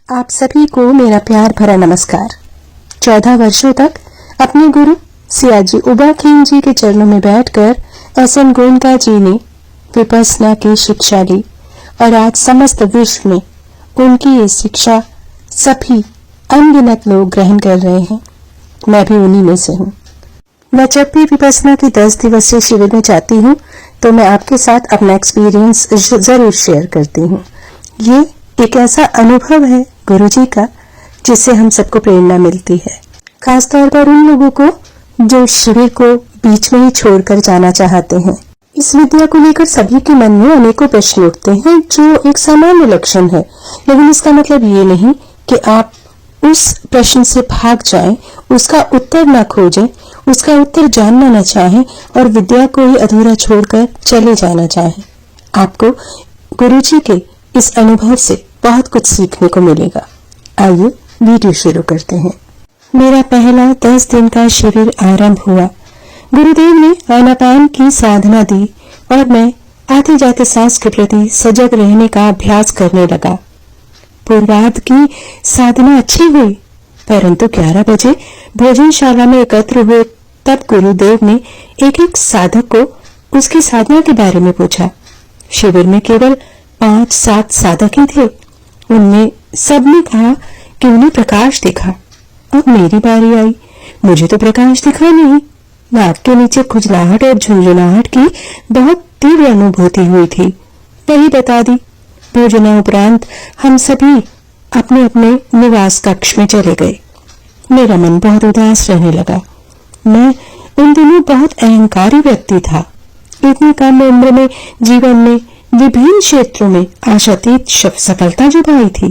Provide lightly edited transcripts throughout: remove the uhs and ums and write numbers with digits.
आप सभी को मेरा प्यार भरा नमस्कार। 14 वर्षों तक अपने गुरु सियाजी उबा खिंग जी के चरणों में बैठकर एसएन गोयनका जी ने विपस्सना की शिक्षा ली और आज समस्त विश्व में उनकी ये शिक्षा सभी अनगिनत लोग ग्रहण कर रहे हैं। मैं भी उन्हीं में से हूँ। मैं जब भी विपस्सना की 10 दिवसीय शिविर में जाती हूँ तो मैं आपके साथ अपना एक्सपीरियंस जरूर शेयर करती हूँ। ये एक ऐसा अनुभव है गुरुजी का जिससे हम सबको प्रेरणा मिलती है, खासतौर पर उन लोगों को जो शिविर को बीच में ही छोड़कर जाना चाहते हैं। इस विद्या को लेकर सभी के मन में अनेकों प्रश्न उठते हैं जो एक सामान्य लक्षण है, लेकिन इसका मतलब ये नहीं कि आप उस प्रश्न से भाग जाएं, उसका उत्तर न खोजें, उसका उत्तर जानना न चाहें और विद्या को ही अधूरा छोड़कर चले जाना चाहें। आपको गुरुजी के इस अनुभव से बहुत कुछ सीखने को मिलेगा। आइए वीडियो शुरू करते हैं। मेरा पहला 10 दिन का शिविर आरंभ हुआ। गुरुदेव ने आनापान की साधना दी और मैं आते जाते सांस के प्रति सजग रहने का अभ्यास करने लगा। पूर्वार्ध की साधना अच्छी हुई, परंतु 11 बजे भोजनशाला में एकत्र हुए तब गुरुदेव ने एक एक साधक को उसकी साधना के बारे में पूछा। शिविर में केवल 5-7 साधक ही थे। उनमें सबने कहा कि उन्हें प्रकाश दिखा। अब मेरी बारी आई। मुझे तो प्रकाश दिखा नहीं। नाक के नीचे खुजलाहट और झुंझुनाहट की बहुत तीव्र अनुभूति हुई थी, वही बता दी। भोजनोपरांत हम सभी अपने अपने निवास कक्ष में चले गए। मेरा मन बहुत उदास रहने लगा। मैं उन दिनों बहुत अहंकारी व्यक्ति था। इतनी कम उम्र में जीवन में विभिन्न क्षेत्रों में आशातीत सफलता जो पाई थी,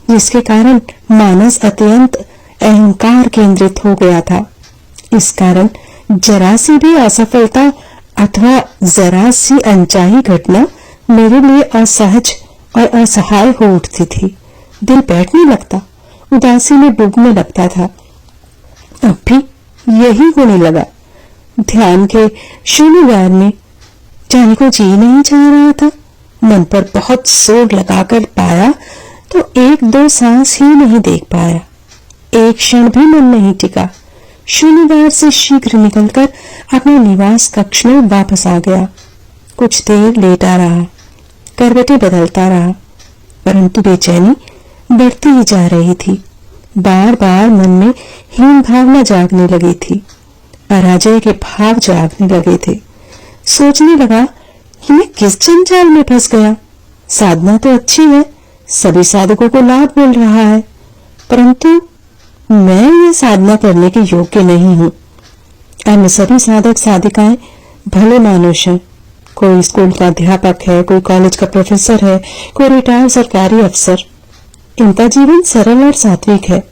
जिसके कारण मानस अत्यंत अहंकार केंद्रित हो गया था। इस कारण जरा सी भी असफलता अथवा जरा सी अनचाही घटना मेरे लिए असहज और असहाय हो उठती थी। दिल बैठने लगता, उदासी में डूबने लगता था। अब भी यही होने लगा। ध्यान के शून्यवार में जाने को जी नहीं चाह रहा था। मन पर बहुत जोर लगाकर पाया तो 1-2 सांस ही नहीं देख पाया। एक क्षण भी मन नहीं टिका। शून्यवार से शीघ्र निकलकर अपने निवास कक्ष में वापस आ गया। कुछ देर लेटा रहा, करवटें बदलता रहा, परंतु बेचैनी बढ़ती ही जा रही थी। बार बार मन में हीन भावना जागने लगी थी, पराजय के भाव जागने लगे थे। सोचने लगा कि मैं किस जंजाल में फंस गया। साधना तो अच्छी है, सभी साधकों को लाभ मिल रहा है, परंतु मैं ये साधना करने के योग्य नहीं हूँ। अन्य सभी साधक साधिकाएं भले मानुष हैं। कोई स्कूल का अध्यापक है, कोई कॉलेज का प्रोफेसर है, कोई रिटायर्ड सरकारी अफसर। इनका जीवन सरल और सात्विक है,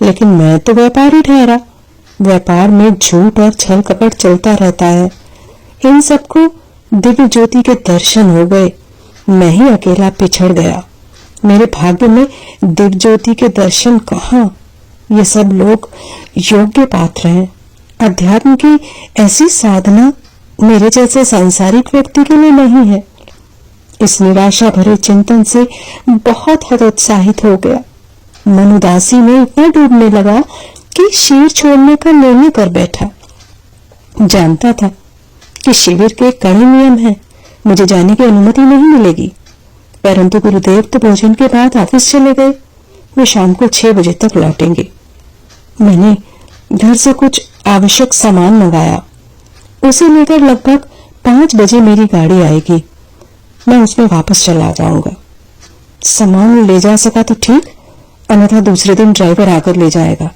लेकिन मैं तो व्यापारी ठहरा। व्यापार में झूठ और छल कपट चलता रहता है। इन सबको दिव्य ज्योति के दर्शन हो गए, मैं ही अकेला पिछड़ गया। मेरे भाग्य में दिव्य ज्योति के दर्शन कहाँ? ये सब लोग योग्य पात्र हैं। अध्यात्म की ऐसी साधना मेरे जैसे सांसारिक व्यक्ति के लिए नहीं है। इस निराशा भरे चिंतन से बहुत हतोत्साहित हो गया। मन उदासी में इतना डूबने लगा कि शिविर छोड़ने का निर्णय कर बैठा। जानता था कि शिविर के कड़े नियम हैं, मुझे जाने की अनुमति नहीं मिलेगी, परंतु गुरुदेव तो भोजन के बाद ऑफिस चले गए। वे शाम को 6 बजे तक लौटेंगे। मैंने घर से कुछ आवश्यक सामान मंगाया। उसे लेकर लगभग 5 बजे मेरी गाड़ी आएगी। मैं उसमें वापस चला जाऊंगा। सामान ले जा सका तो ठीक, अन्यथा दूसरे दिन ड्राइवर आकर ले जाएगा।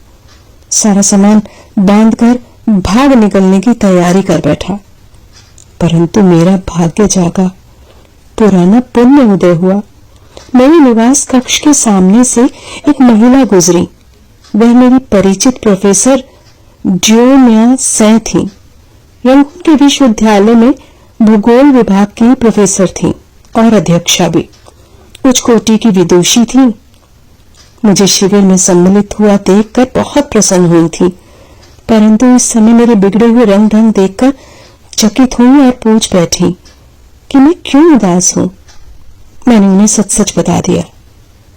सारा सामान बांधकर भाग निकलने की तैयारी कर बैठा, परंतु मेरा भाग्य जागा। पुराना पुण्य उदय हुआ। मेरे निवास कक्ष के सामने से एक महिला गुजरी। वह मेरी परिचित प्रोफेसर ज्योम्या सें थी। रंगून के विश्वविद्यालय में भूगोल विभाग की प्रोफेसर थी और अध्यक्षा भी। उच्च कोटि की विदुषी थी। मुझे शिविर में सम्मिलित हुआ देखकर बहुत प्रसन्न हुई थी, परंतु इस समय मेरे बिगड़े हुए रंग ढंग देखकर चकित हुई और पूछ बैठी कि मैं क्यों उदास हूं। मैंने उन्हें सच सच बता दिया।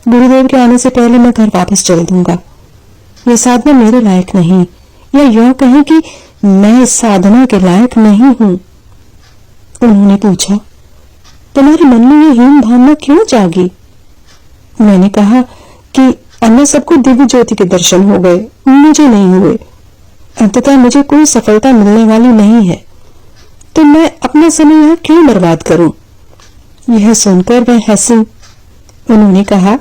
गुरुदेव के आने से पहले मैं घर वापस चल दूंगा। यह साधना मेरे लायक नहीं, या यूं कहें कि मैं इस साधना के लायक नहीं हूं। उन्होंने पूछा, तुम्हारे मन में यह हीन भावना क्यों जागी? मैंने कहा कि अन्य सबको दिव्य ज्योति के दर्शन हो गए, मुझे नहीं हुए। अंततः मुझे कोई सफलता मिलने वाली नहीं है, तो मैं अपना समय यहां क्यों बर्बाद करूं? यह सुनकर वह हंसी। उन्होंने कहा,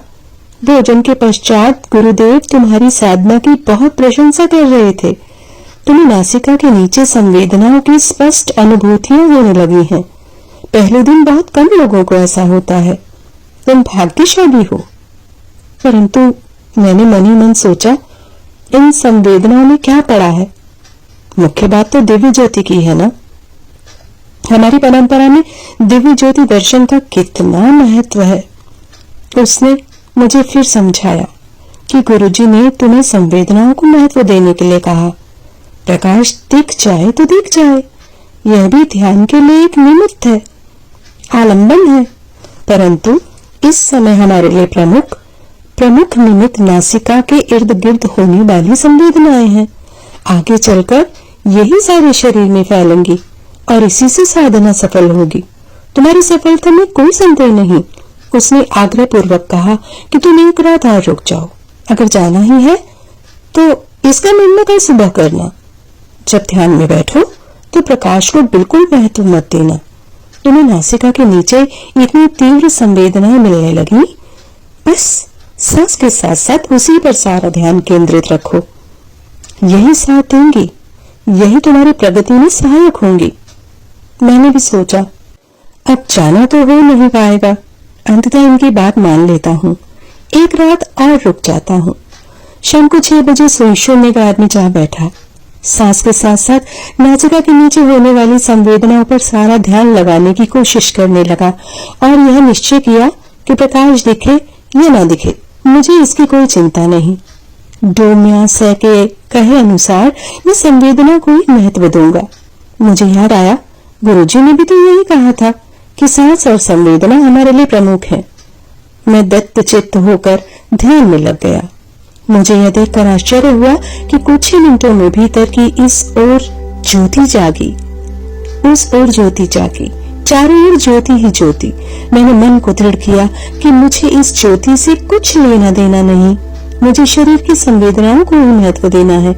भोजन के पश्चात गुरुदेव तुम्हारी साधना की बहुत प्रशंसा कर रहे थे। तुम्हें नासिका के नीचे संवेदनाओं की स्पष्ट अनुभूतियां होने लगी हैं। पहले दिन बहुत कम लोगों को ऐसा होता है। तुम भाग्यशाली हो। परंतु मैंने मन ही मन सोचा, इन संवेदनाओं में क्या पड़ा है? मुख्य बात तो दिव्य ज्योति की है ना। हमारी परंपरा में दिव्य ज्योति दर्शन का कितना महत्व है। उसने मुझे फिर समझाया कि गुरुजी ने तुम्हें संवेदनाओं को महत्व देने के लिए कहा। प्रकाश दिख जाए तो दिख जाए, यह भी ध्यान के लिए एक निमित्त है, आलंबन है। परंतु इस समय हमारे लिए प्रमुख निमित्त नासिका के इर्द गिर्द होने वाली संवेदनाएं हैं। आगे चलकर यही सारे शरीर में फैलेंगी और इसी से साधना सफल होगी। तुम्हारी सफलता में कोई संदेह नहीं। उसने आग्रह पूर्वक कहा कि तुम एक रात और रुक जाओ। अगर जाना ही है तो इसका निर्णय कल सुबह करना। जब ध्यान में बैठो तो प्रकाश को बिल्कुल महत्व मत देना। तुम्हें नासिका के नीचे इतनी तीव्र संवेदनाएं मिलने लगी, बस सांस के साथ साथ उसी पर सारा ध्यान केंद्रित रखो। यही साथ देंगी, यही तुम्हारी प्रगति में सहायक होंगी। मैंने भी सोचा, अब जाना तो हो नहीं पाएगा, अंततः इनकी बात मान लेता हूँ। एक रात और रुक जाता हूँ। शाम को 6 बजे शून्य गार में जा बैठा। सांस के साथ साथ नासिका के नीचे होने वाली संवेदनाओं पर सारा ध्यान लगाने की कोशिश करने लगा और यह निश्चय किया कि प्रकाश दिखे या ना दिखे, मुझे इसकी कोई चिंता नहीं। डोम्या से के कहे अनुसार मैं संवेदना को ही महत्व दूंगा। मुझे याद आया, गुरुजी ने भी तो यही कहा था कि सांस और संवेदना हमारे लिए प्रमुख है। मैं दत्त चित्त होकर ध्यान में लग गया। मुझे यह देखकर आश्चर्य हुआ कि कुछ ही मिनटों में भीतर की इस ओर ज्योति जागी, उस ओर ज्योति जागी, चारों ओर ज्योति ही ज्योति। मैंने मन को दृढ़ किया कि मुझे इस ज्योति से कुछ लेना देना नहीं। मुझे शरीर की संवेदनाओं को ही महत्व देना है।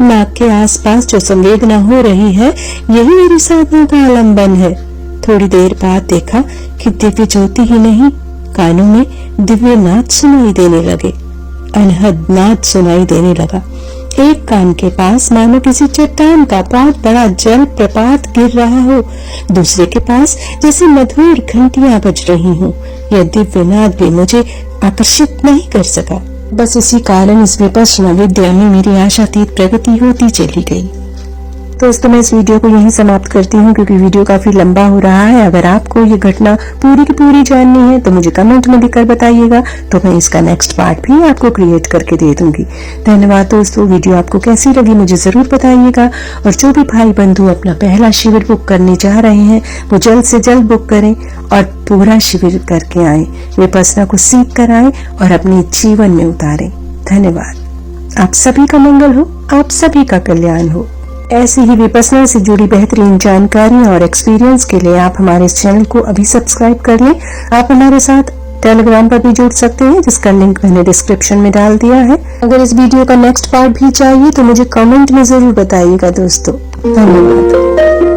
नाक के आसपास जो संवेदना हो रही है, यही मेरी साधना का आलंबन है। थोड़ी देर बाद देखा कि दिव्य ज्योति ही नहीं, कानों में दिव्य नाद सुनाई देने लगे। अनहद नाद सुनाई देने लगा। एक कान के पास मानो किसी चट्टान का बहुत बड़ा जल प्रपात गिर रहा हो, दूसरे के पास जैसे मधुर घंटियां बज रही हों। यह दिव्य नाद भी मुझे आकर्षित नहीं कर सका। बस इसी कारण इस विपश्यना विद्या में मेरी आशातीत प्रगति होती चली गई। दोस्तों, मैं इस वीडियो को यहीं समाप्त करती हूँ क्योंकि वीडियो काफी लंबा हो रहा है। अगर आपको ये घटना पूरी की पूरी जाननी है तो मुझे कमेंट में लिखकर बताइएगा, तो मैं इसका नेक्स्ट पार्ट भी आपको क्रिएट करके दे दूंगी। धन्यवाद दोस्तों। वीडियो आपको कैसी लगी मुझे जरूर बताइएगा। और जो भी भाई बंधु अपना पहला शिविर बुक करने जा रहे हैं वो जल्द से जल्द बुक करें और पूरा शिविर करके आए, विपश्यना को सीख कर आए और अपने जीवन में उतारें। धन्यवाद। आप सभी का मंगल हो, आप सभी का कल्याण हो। ऐसी ही विपश्यना से जुड़ी बेहतरीन जानकारी और एक्सपीरियंस के लिए आप हमारे इस चैनल को अभी सब्सक्राइब कर लें। आप हमारे साथ टेलीग्राम पर भी जुड़ सकते हैं, जिसका लिंक मैंने डिस्क्रिप्शन में डाल दिया है। अगर इस वीडियो का नेक्स्ट पार्ट भी चाहिए तो मुझे कमेंट में जरूर बताइएगा दोस्तों। धन्यवाद।